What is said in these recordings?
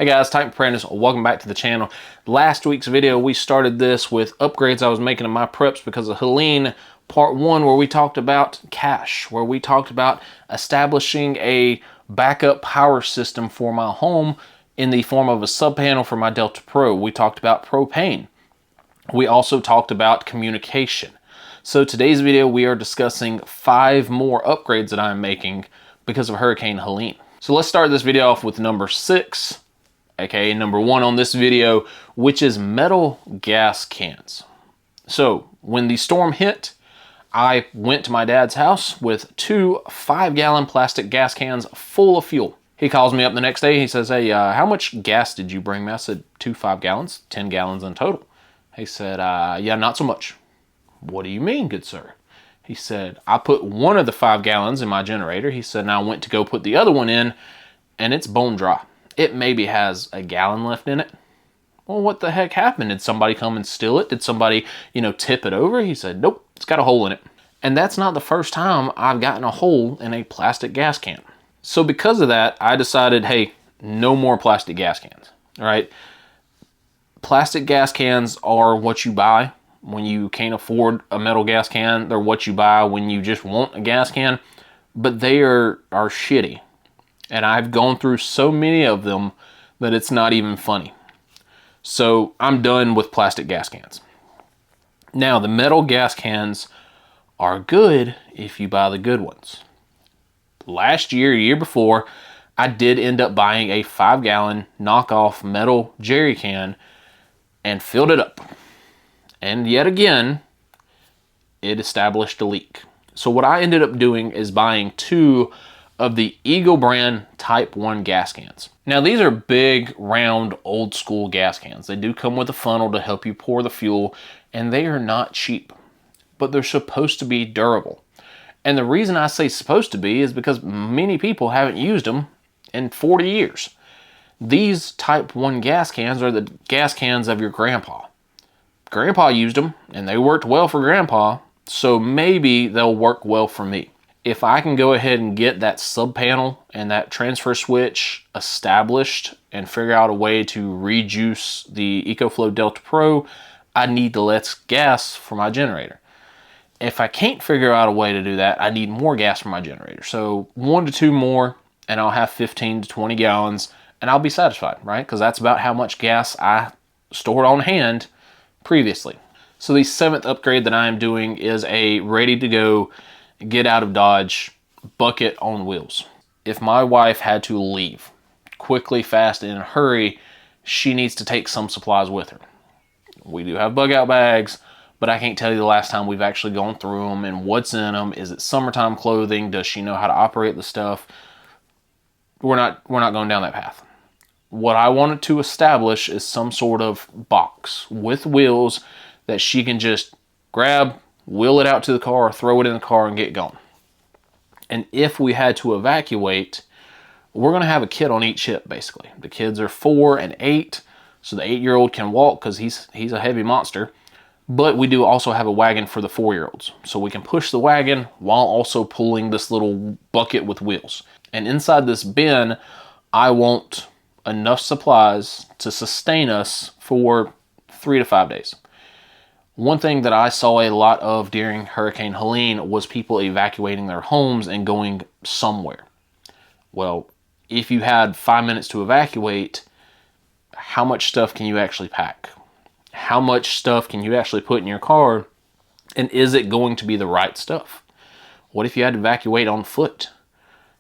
Hey guys, Type Preparedness, welcome back to the channel. Last week's video, we started this with upgrades I was making in my preps because of Helene part 1, where we talked about cache, where we talked about establishing a backup power system for my home in the form of a sub panel for my Delta Pro. We talked about propane. We also talked about communication. So today's video, we are discussing 5 more upgrades that I'm making because of Hurricane Helene. So let's start this video off with number 6. Okay, number 1 on this video, which is metal gas cans. So when the storm hit, I went to my dad's house with 2 5-gallon plastic gas cans full of fuel. He calls me up the next day. He says, hey, how much gas did you bring me? I said, 2 5 gallons, 10 gallons in total. He said, yeah, not so much. What do you mean, good sir? He said, I put one of the 5 gallons in my generator. He said, and I went to go put the other one in, and it's bone dry. It maybe has a gallon left in it. Well, what the heck happened? Did somebody come and steal it? Did somebody, tip it over? He said, nope, it's got a hole in it. And that's not the first time I've gotten a hole in a plastic gas can. So because of that, I decided, hey, no more plastic gas cans, all right? Plastic gas cans are what you buy when you can't afford a metal gas can. They're what you buy when you just want a gas can, but they are shitty. And I've gone through so many of them that it's not even funny. So I'm done with plastic gas cans. Now, the metal gas cans are good if you buy the good ones. Last year, year before, I did end up buying a 5-gallon knockoff metal jerry can and filled it up. And yet again, it established a leak. So what I ended up doing is buying 2 of the Eagle brand Type 1 gas cans. Now these are big, round, old school gas cans. They do come with a funnel to help you pour the fuel, and they are not cheap, but they're supposed to be durable. And the reason I say supposed to be is because many people haven't used them in 40 years. These Type 1 gas cans are the gas cans of your grandpa. Grandpa used them, and they worked well for Grandpa, so maybe they'll work well for me. If I can go ahead and get that sub panel and that transfer switch established and figure out a way to rejuice the Ecoflow Delta Pro, I need less gas for my generator. If I can't figure out a way to do that, I need more gas for my generator. So 1 to 2 more, and I'll have 15 to 20 gallons, and I'll be satisfied, right? Because that's about how much gas I stored on hand previously. So the 7th upgrade that I am doing is a ready-to-go, get out of Dodge bucket on wheels. If my wife had to leave quickly, fast, and in a hurry, she needs to take some supplies with her. We do have bug out bags, but I can't tell you the last time we've actually gone through them and what's in them. Is it summertime clothing? Does she know how to operate the stuff? We're not going down that path. What I wanted to establish is some sort of box with wheels that she can just grab, wheel it out to the car, throw it in the car, and get going. And if we had to evacuate, we're going to have a kid on each hip, basically. The kids are 4 and 8, so the 8-year-old can walk because he's a heavy monster. But we do also have a wagon for the 4-year-olds, so we can push the wagon while also pulling this little bucket with wheels. And inside this bin, I want enough supplies to sustain us for 3 to 5 days. One thing that I saw a lot of during Hurricane Helene was people evacuating their homes and going somewhere. Well, if you had 5 minutes to evacuate, how much stuff can you actually pack? How much stuff can you actually put in your car? And is it going to be the right stuff? What if you had to evacuate on foot?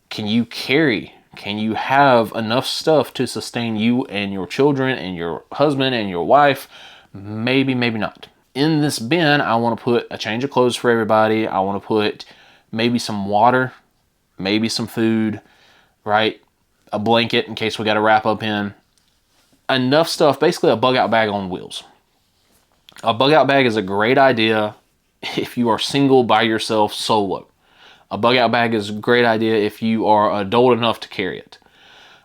Can you carry? Can you have enough stuff to sustain you and your children and your husband and your wife? Maybe, maybe not. In this bin, I want to put a change of clothes for everybody. I want to put maybe some water, maybe some food, right? A blanket in case we got to wrap up in. Enough stuff, basically a bug out bag on wheels. A bug out bag is a great idea if you are single, by yourself, solo. A bug out bag is a great idea if you are adult enough to carry it.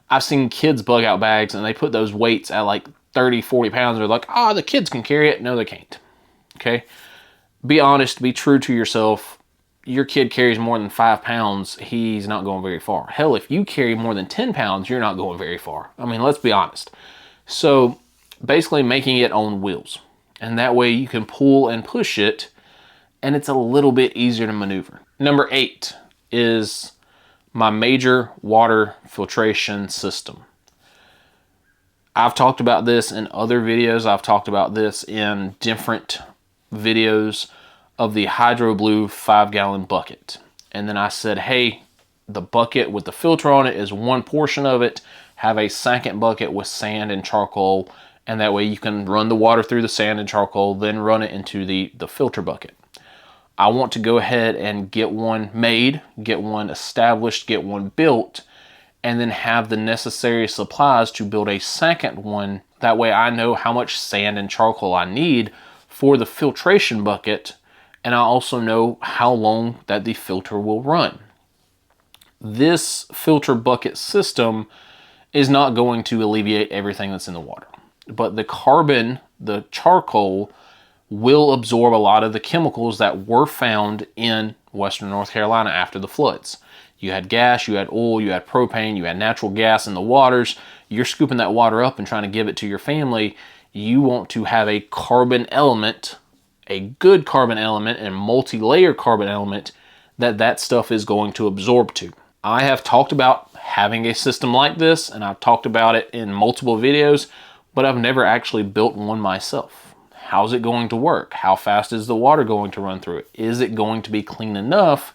I've seen kids bug out bags and they put those weights at like 30, 40 pounds. They're like, the kids can carry it. No, they can't. Okay? Be honest, be true to yourself. your kid carries more than 5 pounds, he's not going very far. Hell, if you carry more than 10 pounds, you're not going very far. I mean, let's be honest. So basically making it on wheels. And that way you can pull and push it, and it's a little bit easier to maneuver. Number 8 is my major water filtration system. I've talked about this in other videos. I've talked about this in different videos of the Hydro Blue 5-gallon bucket. And then I said, hey, the bucket with the filter on it is one portion of it. Have a second bucket with sand and charcoal, and that way you can run the water through the sand and charcoal, then run it into the filter bucket. I want to go ahead and get one made, get one established, get one built, and then have the necessary supplies to build a second one. That way I know how much sand and charcoal I need for the filtration bucket, and I also know how long that the filter will run. This filter bucket system is not going to alleviate everything that's in the water, but the carbon, the charcoal, will absorb a lot of the chemicals that were found in Western North Carolina after the floods. You had gas, you had oil, you had propane, you had natural gas in the waters. You're scooping that water up and trying to give it to your family. You want to have a carbon element, a good carbon element, and multi-layer carbon element that stuff is going to absorb to. I have talked about having a system like this, and I've talked about it in multiple videos, but I've never actually built one myself. How's it going to work? How fast is the water going to run through it? Is it going to be clean enough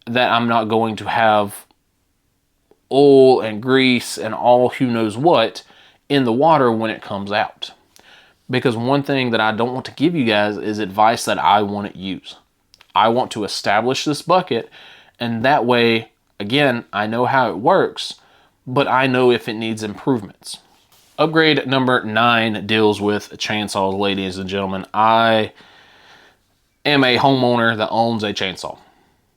that I'm not going to have oil and grease and all who knows what in the water when it comes out? Because one thing that I don't want to give you guys is advice that I want to use. I want to establish this bucket, and that way, again, I know how it works, but I know if it needs improvements. Upgrade number 9 deals with chainsaws, ladies and gentlemen. I am a homeowner that owns a chainsaw.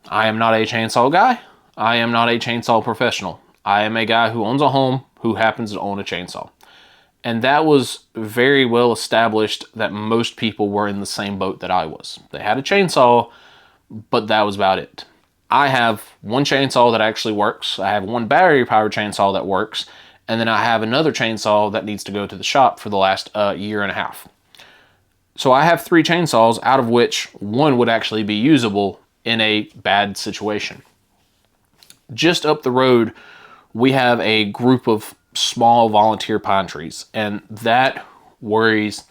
I am not a chainsaw guy. I am not a chainsaw professional. I am a guy who owns a home who happens to own a chainsaw. And that was very well established that most people were in the same boat that I was. They had a chainsaw, but that was about it. I have one chainsaw that actually works. I have one battery-powered chainsaw that works. And then I have another chainsaw that needs to go to the shop for the last year and a half. So I have 3 chainsaws, out of which one would actually be usable in a bad situation. Just up the road, we have a group of small volunteer pine trees, and that worries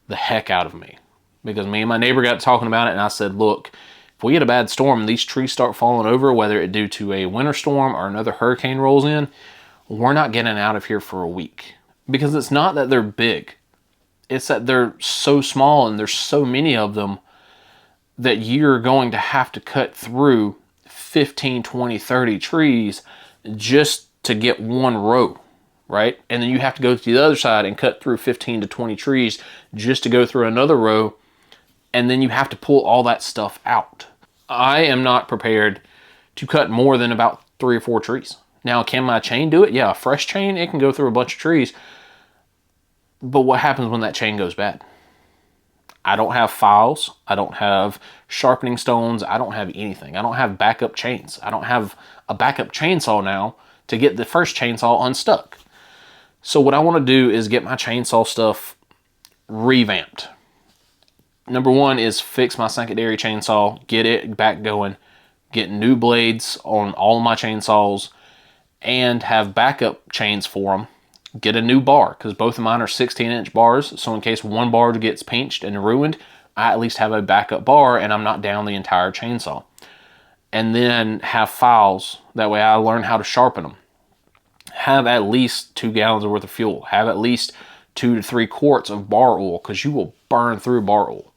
the heck out of me, because me and my neighbor got talking about it, and I said, look, if we get a bad storm and these trees start falling over, whether it due to a winter storm or another hurricane rolls in, we're not getting out of here for a week. Because it's not that they're big, it's that they're so small and there's so many of them that you're going to have to cut through 15, 20, 30 trees just to get one row, right? And then you have to go to the other side and cut through 15 to 20 trees just to go through another row, and then you have to pull all that stuff out. I am not prepared to cut more than about 3 or 4 trees. Now, can my chain do it? Yeah, a fresh chain, it can go through a bunch of trees. But what happens when that chain goes bad? I don't have files. I don't have sharpening stones. I don't have anything. I don't have backup chains. I don't have a backup chainsaw now to get the first chainsaw unstuck. So what I want to do is get my chainsaw stuff revamped. Number 1 is fix my secondary chainsaw, get it back going, get new blades on all of my chainsaws, and have backup chains for them. Get a new bar, because both of mine are 16-inch bars, so in case one bar gets pinched and ruined, I at least have a backup bar and I'm not down the entire chainsaw. And then have files, that way I learn how to sharpen them. Have at least 2 gallons worth of fuel. Have at least 2 to 3 quarts of bar oil, because you will burn through bar oil.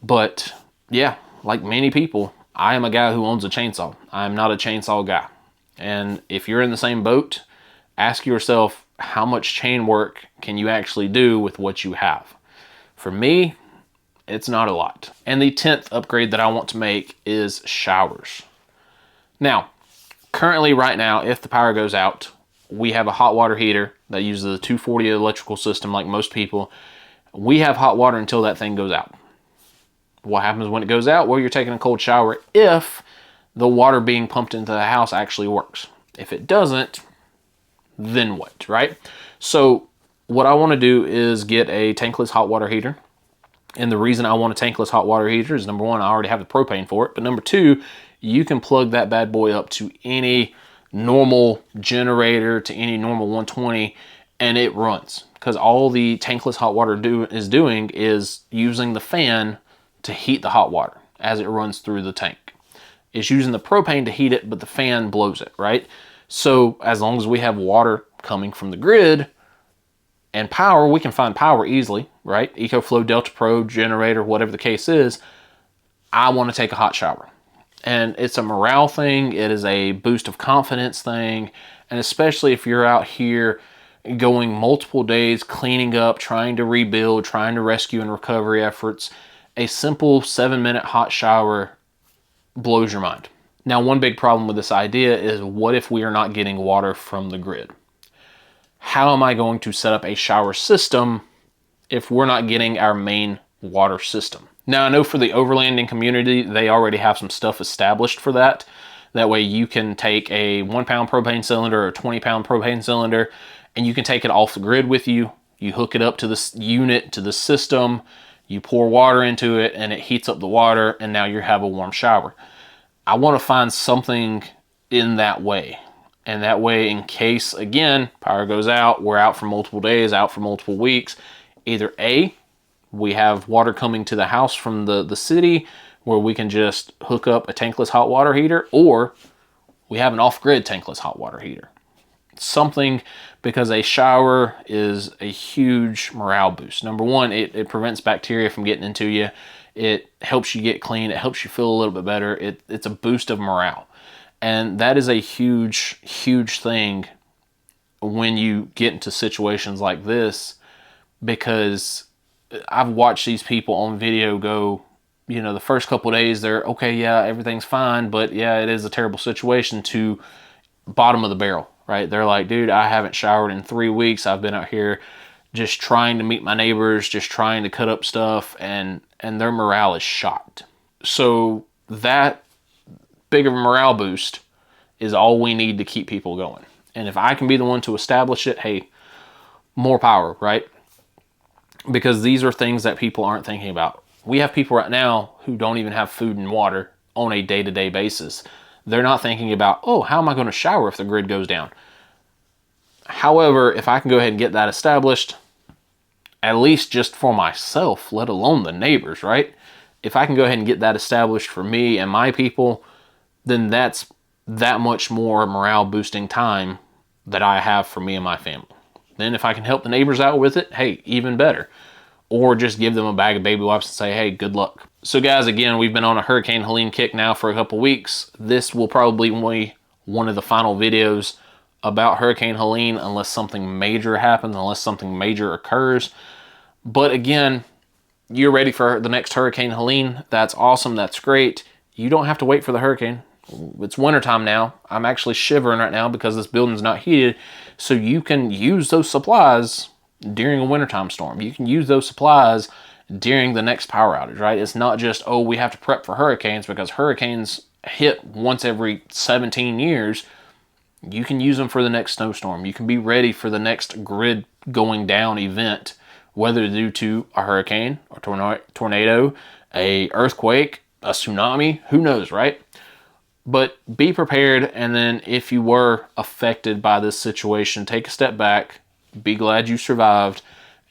But yeah, like many people, I am a guy who owns a chainsaw. I am not a chainsaw guy. And if you're in the same boat, ask yourself, how much chain work can you actually do with what you have? For me, it's not a lot. And the 10th upgrade that I want to make is showers. Now, currently right now, if the power goes out, we have a hot water heater that uses the 240 electrical system like most people. We have hot water until that thing goes out. What happens when it goes out? Well, you're taking a cold shower if the water being pumped into the house actually works. If it doesn't, then what, right? So what I want to do is get a tankless hot water heater. And the reason I want a tankless hot water heater is, number one, I already have the propane for it. But number two, you can plug that bad boy up to any normal generator, to any normal 120, and it runs. Because all the tankless hot water is doing is using the fan to heat the hot water as it runs through the tank. It's using the propane to heat it, but the fan blows it, right? So as long as we have water coming from the grid and power, we can find power easily, right? Ecoflow, Delta Pro, generator, whatever the case is. I want to take a hot shower. And it's a morale thing. It is a boost of confidence thing. And especially if you're out here going multiple days, cleaning up, trying to rebuild, trying to rescue and recovery efforts, a simple 7-minute hot shower blows your mind. Now, one big problem with this idea is, what if we are not getting water from the grid? How am I going to set up a shower system if we're not getting our main water system? Now, I know for the overlanding community, they already have some stuff established for that. That way you can take a 1-pound propane cylinder or a 20-pound propane cylinder, and you can take it off the grid with you. You hook it up to this unit, to the system, you pour water into it, and it heats up the water, and now you have a warm shower. I want to find something in that way. And that way, in case, again, power goes out, we're out for multiple days, out for multiple weeks, either A, we have water coming to the house from the city where we can just hook up a tankless hot water heater, or we have an off-grid tankless hot water heater. Something, because a shower is a huge morale boost. Number one, it prevents bacteria from getting into you. It helps you get clean. It helps you feel a little bit better. It's a boost of morale. And that is a huge, huge thing when you get into situations like this, because I've watched these people on video go, you know, the first couple of days they're, okay, yeah, everything's fine, but yeah, it is a terrible situation, to bottom of the barrel, right? They're like, dude, I haven't showered in 3 weeks. I've been out here just trying to meet my neighbors, just trying to cut up stuff, and their morale is shot. So that big of a morale boost is all we need to keep people going. And if I can be the one to establish it, hey, more power, right? Because these are things that people aren't thinking about. We have people right now who don't even have food and water on a day-to-day basis. They're not thinking about, oh, how am I going to shower if the grid goes down? However, if I can go ahead and get that established, at least just for myself, let alone the neighbors, right? If I can go ahead and get that established for me and my people, then that's that much more morale boosting time that I have for me and my family. Then if I can help the neighbors out with it, hey, even better. Or just give them a bag of baby wipes and say, hey, good luck. So guys, again, we've been on a Hurricane Helene kick now for a couple weeks. This will probably be one of the final videos about Hurricane Helene, unless something major happens, unless something major occurs. But again, you're ready for the next Hurricane Helene. That's awesome. That's great. You don't have to wait for the hurricane. It's wintertime now. I'm actually shivering right now because this building's not heated. So you can use those supplies during a wintertime storm. You can use those supplies during the next power outage, right? It's not just, oh, we have to prep for hurricanes, because hurricanes hit once every 17 years. You can use them for the next snowstorm. You can be ready for the next grid going down event, whether due to a hurricane, or tornado, a earthquake, a tsunami, who knows, right? But be prepared, and then if you were affected by this situation, take a step back, be glad you survived,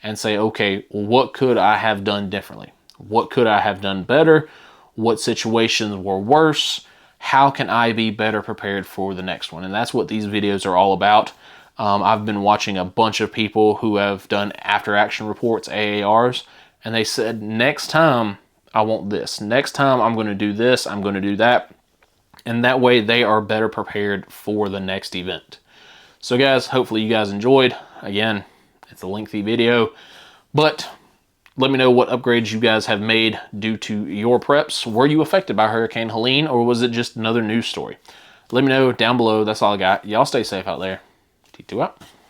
and say, okay, what could I have done differently? What could I have done better? What situations were worse? How can I be better prepared for the next one? And that's what these videos are all about. I've been watching a bunch of people who have done after action reports, AARs, and they said, next time I want this. Next time I'm going to do this, I'm going to do that. And that way they are better prepared for the next event. So guys, hopefully you guys enjoyed. Again, it's a lengthy video, but let me know what upgrades you guys have made due to your preps. Were you affected by Hurricane Helene, or was it just another news story? Let me know down below. That's all I got. Y'all stay safe out there. T2 out.